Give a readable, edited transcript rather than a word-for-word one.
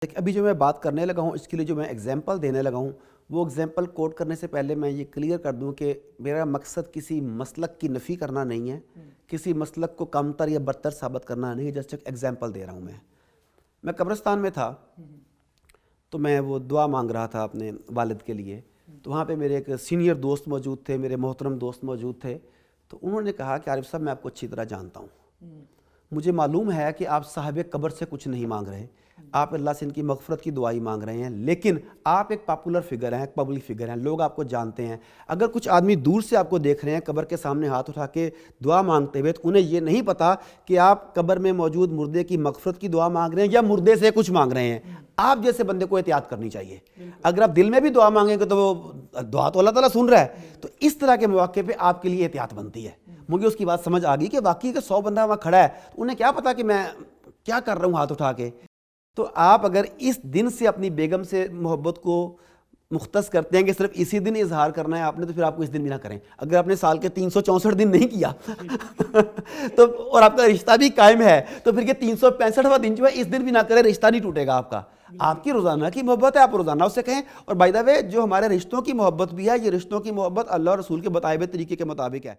ابھی جو میں بات کرنے لگا ہوں اس کے لیے جو میں ایگزامپل دینے لگا ہوں وہ ایگزامپل کوٹ کرنے سے پہلے میں یہ کلیئر کر دوں کہ میرا مقصد کسی مسلک کی نفی کرنا نہیں ہے، کسی مسلک کو کمتر یا برتر ثابت کرنا نہیں ہے، جسٹ ایک ایگزامپل دے رہا ہوں۔ میں قبرستان میں تھا تو میں وہ دعا مانگ رہا تھا اپنے والد کے لیے، تو وہاں پہ میرے ایک سینئر دوست موجود تھے، میرے محترم دوست موجود تھے، تو انہوں نے کہا کہ عارف صاحب میں آپ کو اچھی طرح جانتا ہوں، مجھے معلوم ہے کہ آپ صاحب قبر سے کچھ نہیں مانگ رہے، آپ اللہ سے ان کی مغفرت کی دعائی مانگ رہے ہیں، لیکن آپ ایک پاپولر فگر ہیں، ایک پبلک فگر ہیں، لوگ آپ کو جانتے ہیں۔ اگر کچھ آدمی دور سے آپ کو دیکھ رہے ہیں قبر کے سامنے ہاتھ اٹھا کے دعا مانگتے ہوئے، تو انہیں یہ نہیں پتا کہ آپ قبر میں موجود مردے کی مغفرت کی دعا مانگ رہے ہیں یا مردے سے کچھ مانگ رہے ہیں۔ آپ جیسے بندے کو احتیاط کرنی چاہیے۔ اگر آپ دل میں بھی دعا مانگیں گے تو وہ دعا تو اللہ تعالیٰ سن رہا ہے، تو اس طرح کے مواقع پہ آپ کے لیے احتیاط بنتی ہے۔ مجھے اس کی بات سمجھ آ گئی کہ واقعی کہ 100 بندہ وہاں کھڑا ہے، تو انہیں کیا پتا کہ میں کیا کر رہا ہوں ہاتھ اٹھا کے۔ تو آپ اگر اس دن سے اپنی بیگم سے محبت کو مختص کرتے ہیں کہ صرف اسی دن اظہار کرنا ہے آپ نے، تو پھر آپ کو اس دن بھی نہ کریں۔ اگر آپ نے سال کے 364 دن نہیں کیا تو اور آپ کا رشتہ بھی قائم ہے، تو پھر یہ 365واں دن جو ہے اس دن بھی نہ کریں، رشتہ نہیں ٹوٹے گا آپ کا۔ آپ کی روزانہ کی محبت ہے، آپ روزانہ اس سے کہیں۔ اور بائی دا وے جو ہمارے رشتوں کی محبت بھی ہے، یہ رشتوں کی محبت اللہ اور رسول کے بتائے ہوئے طریقے کے مطابق ہے۔